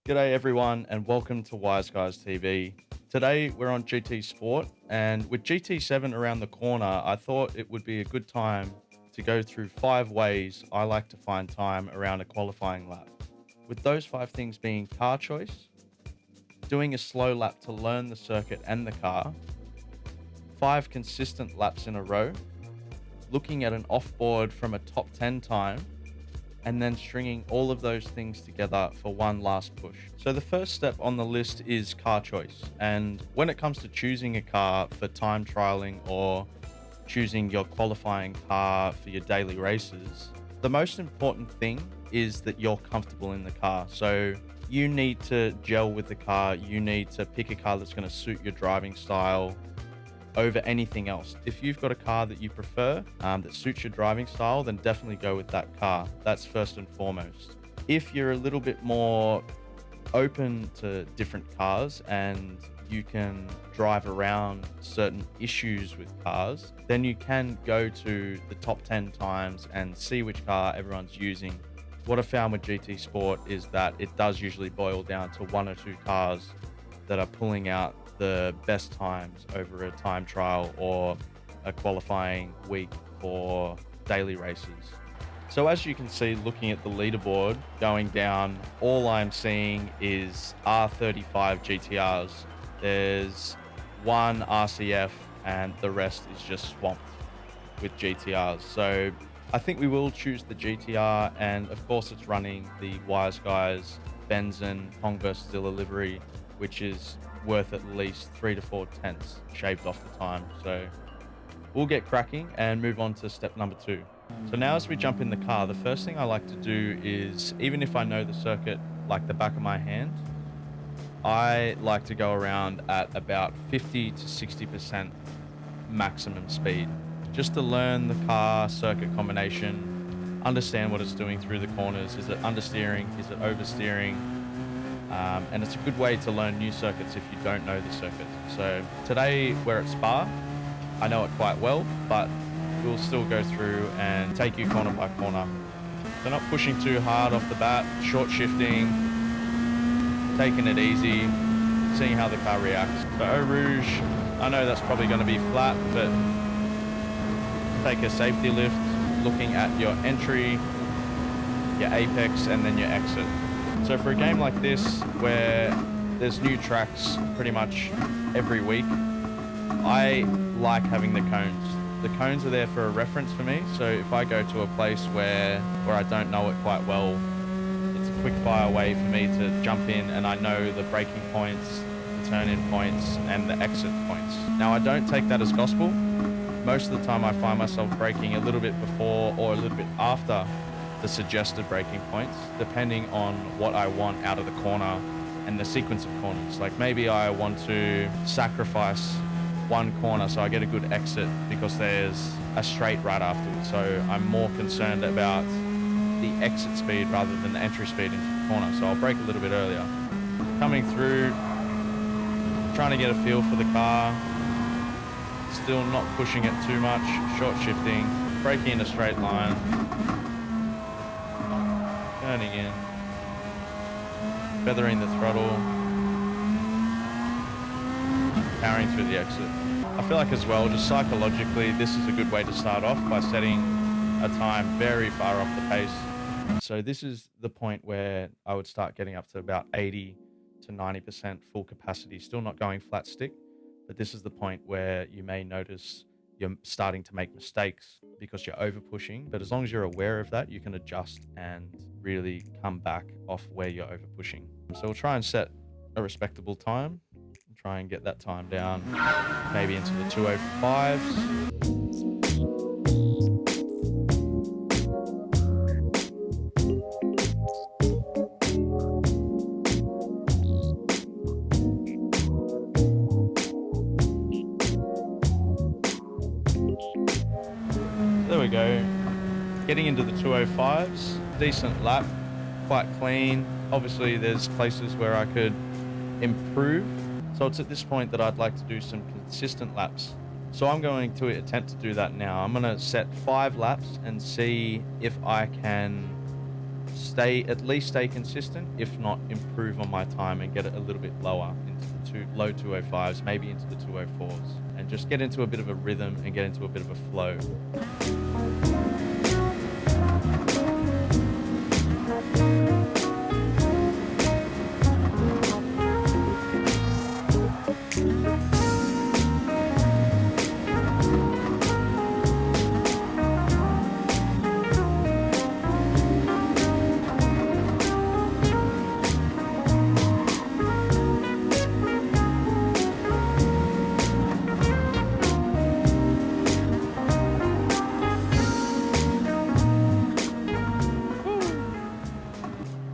G'day everyone and welcome to Wise Guys TV. Today we're on GT Sport, and with GT7 around the corner, I thought it would be a good time to go through 5 ways I like to find time around a qualifying lap. With those 5 things being car choice, doing a slow lap to learn the circuit and the car, 5 consistent laps in a row, looking at an off-board from a top 10 time, and then stringing all of those things together for one last push. So the first step on the list is car choice. And when it comes to choosing a car for time trialing or choosing your qualifying car for your daily races, the most important thing is that you're comfortable in the car. So you need to gel with the car. You need to pick a car that's going to suit your driving style over anything else. If you've got a car that you prefer that suits your driving style, then definitely go with that car. That's first and foremost. If you're a little bit more open to different cars and you can drive around certain issues with cars, then you can go to the top 10 times and see which car everyone's using. What I found with GT Sport is that it does usually boil down to 1 or 2 cars that are pulling out the best times over a time trial or a qualifying week for daily races. So as you can see, looking at the leaderboard going down, all I'm seeing is R35 GTRs. There's one RCF and the rest is just swamped with GTRs. So I think we will choose the GTR, and of course it's running the Wise Guys Benzin Converse Stiller livery, which is worth at least 3 to 4 tenths shaved off the time. So we'll get cracking and move on to step number 2. So now as we jump in the car, the first thing I like to do is, even if I know the circuit like the back of my hand, I like to go around at about 50 to 60% maximum speed, just to learn the car circuit combination, understand what it's doing through the corners. Is it understeering? Is it oversteering? And it's a good way to learn new circuits if you don't know the circuit. So today we're at Spa. I know it quite well, but we'll still go through and take you corner by corner. So not pushing too hard off the bat, short shifting, taking it easy, seeing how the car reacts. So Eau Rouge, I know that's probably going to be flat, but take a safety lift, looking at your entry, your apex, and then your exit. So for a game like this, where there's new tracks pretty much every week, I like having the cones. The cones are there for a reference for me. So if I go to a place where I don't know it quite well, it's a quick fire way for me to jump in, and I know the braking points, the turn-in points, and the exit points. Now, I don't take that as gospel. Most of the time I find myself braking a little bit before or a little bit after the suggested braking points, depending on what I want out of the corner and the sequence of corners. Like maybe I want to sacrifice one corner so I get a good exit because there's a straight right afterwards. So I'm more concerned about the exit speed rather than the entry speed into the corner. So I'll brake a little bit earlier. Coming through, trying to get a feel for the car, still not pushing it too much, short shifting, braking in a straight line, turning in, feathering the throttle, powering through the exit. I feel like as well, just psychologically, this is a good way to start off by setting a time very far off the pace. So this is the point where I would start getting up to about 80 to 90% full capacity, still not going flat stick, but this is the point where you may notice you're starting to make mistakes because you're over pushing. But as long as you're aware of that, you can adjust and really come back off where you're over pushing. So we'll try and set a respectable time, try and get that time down maybe into the 205s. There we go. Getting into the 205s, decent lap, quite clean. Obviously there's places where I could improve. So it's at this point that I'd like to do some consistent laps. So I'm going to attempt to do that now. I'm going to set 5 laps and see if I can at least stay consistent, if not improve on my time and get it a little bit lower into the low 205s, maybe into the 204s, and just get into a bit of a rhythm and get into a bit of a flow.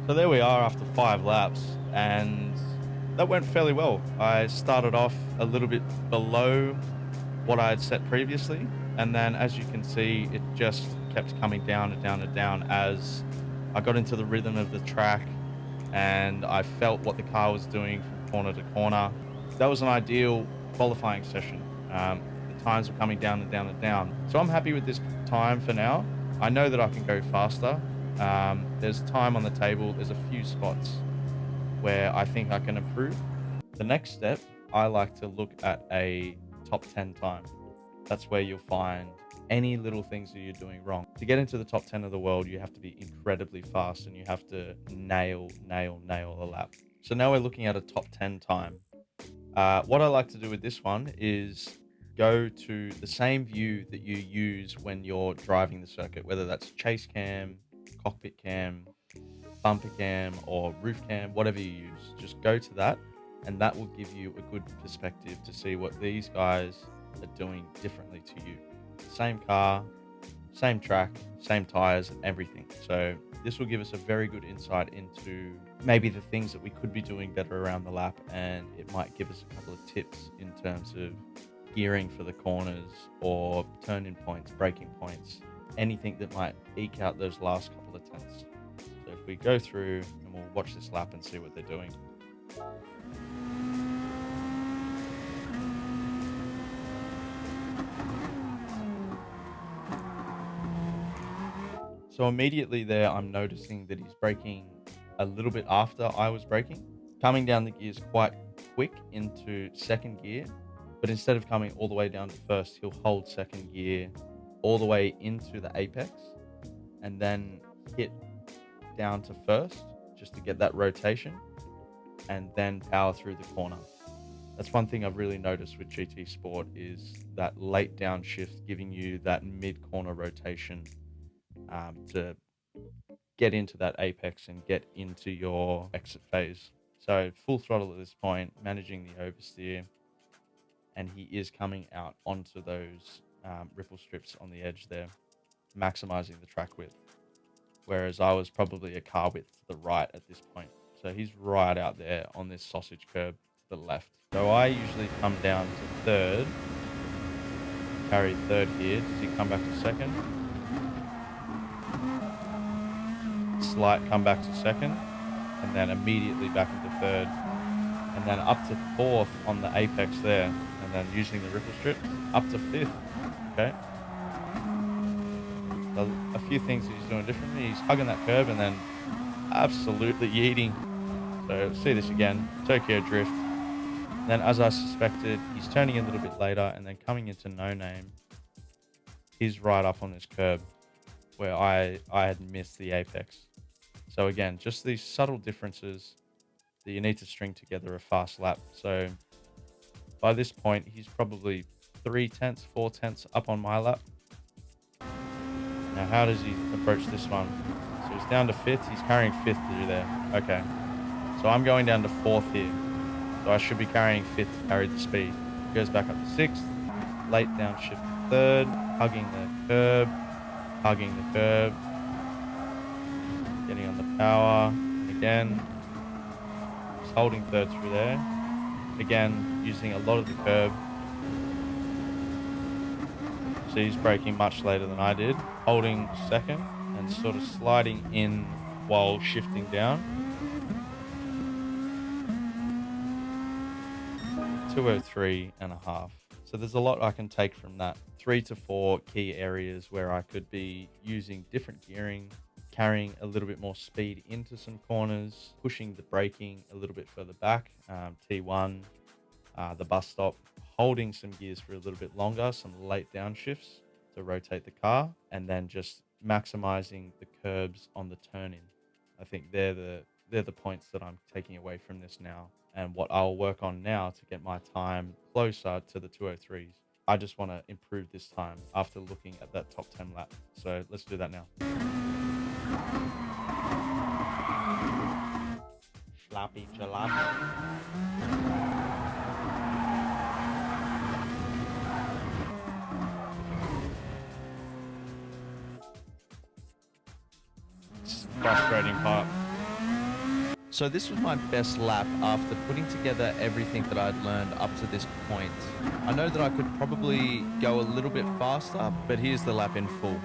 So there we are after 5 laps, and that went fairly well. I started off a little bit below what I had set previously, and then as you can see, it just kept coming down and down and down as I got into the rhythm of the track and I felt what the car was doing from corner to corner. That was an ideal qualifying session. The times were coming down and down and down. So I'm happy with this time for now. I know that I can go faster. There's time on the table. There's a few spots where I think I can improve. The next step, I like to look at a top 10 time. That's where you'll find any little things that you're doing wrong. To get into the top 10 of the world, you have to be incredibly fast and you have to nail a lap. So now we're looking at a top 10 time. What I like to do with this one is go to the same view that you use when you're driving the circuit, whether that's chase cam, cockpit cam, bumper cam, or roof cam, whatever you use. Just go to that, and that will give you a good perspective to see what these guys are doing differently to you. Same car, same track, same tires, and everything. So this will give us a very good insight into maybe the things that we could be doing better around the lap, and it might give us a couple of tips in terms of gearing for the corners or turn-in points, braking points, anything that might eke out those last couple of tenths. So if we go through and we'll watch this lap and see what they're doing. So immediately there, I'm noticing that he's braking a little bit after I was braking, coming down the gears quite quick into second gear. But instead of coming all the way down to first, he'll hold second gear all the way into the apex and then hit down to first just to get that rotation and then power through the corner. That's one thing I've really noticed with GT Sport is that late downshift giving you that mid-corner rotation to get into that apex and get into your exit phase. So full throttle at this point, managing the oversteer, and he is coming out onto those ripple strips on the edge there, maximizing the track width. Whereas I was probably a car width to the right at this point. So he's right out there on this sausage curb to the left. So I usually come down to third, carry third here. Does he come back to second? Slight comeback to second, and then immediately back into third, and then up to fourth on the apex there, and then using the ripple strip up to fifth. Okay, so a few things that he's doing differently. He's hugging that curb and then absolutely yeeting. So see this again, Tokyo drift. And then as I suspected, he's turning a little bit later and then coming into no name. He's right up on this curb where I had missed the apex. So again, just these subtle differences that you need to string together a fast lap. So by this point, he's probably 3/10, 4/10 up on my lap. Now, how does he approach this one? So he's down to fifth. He's carrying fifth through there. Okay. So I'm going down to fourth here. So I should be carrying fifth to carry the speed. Goes back up to sixth. Late downshift to third. Hugging the curb. Hugging the curb. Getting on the power. And again, just holding third through there. Again, using a lot of the curb. So he's braking much later than I did. Holding second and sort of sliding in while shifting down. 203.5. So there's a lot I can take from that. 3 to 4 key areas where I could be using different gearing, carrying a little bit more speed into some corners, pushing the braking a little bit further back, T1, the bus stop, holding some gears for a little bit longer, some late downshifts to rotate the car, and then just maximizing the curbs on the turn in. I think they're the points that I'm taking away from this now, and what I'll work on now to get my time closer to the 203s. I just want to improve this time after looking at that top 10 lap. So let's do that now. Slappy jalopy. Frustrating part. So this was my best lap after putting together everything that I'd learned up to this point. I know that I could probably go a little bit faster, but here's the lap in full.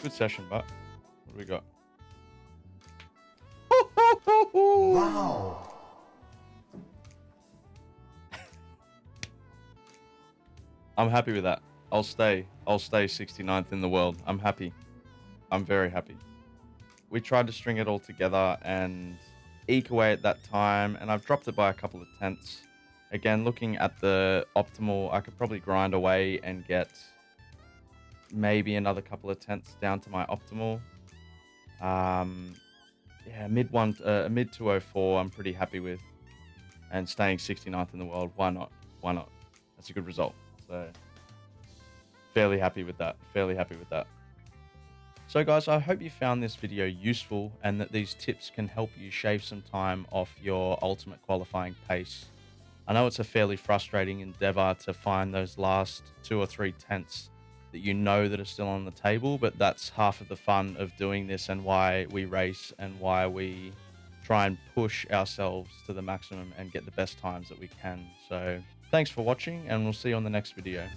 Good session, but what do we got? Wow. I'm happy with that. I'll stay 69th in the world. I'm happy. I'm very happy. We tried to string it all together and eke away at that time, and I've dropped it by a couple of tenths. Again, looking at the optimal, I could probably grind away and get maybe another couple of tenths down to my optimal. Yeah, mid 204 I'm pretty happy with, and staying 69th in the world. Why not? That's a good result. So fairly happy with that. So guys, I hope you found this video useful and that these tips can help you shave some time off your ultimate qualifying pace. I know it's a fairly frustrating endeavor to find those last 2 or 3 tenths that you know that are still on the table, but that's half of the fun of doing this and why we race and why we try and push ourselves to the maximum and get the best times that we can. So thanks for watching, and we'll see you on the next video.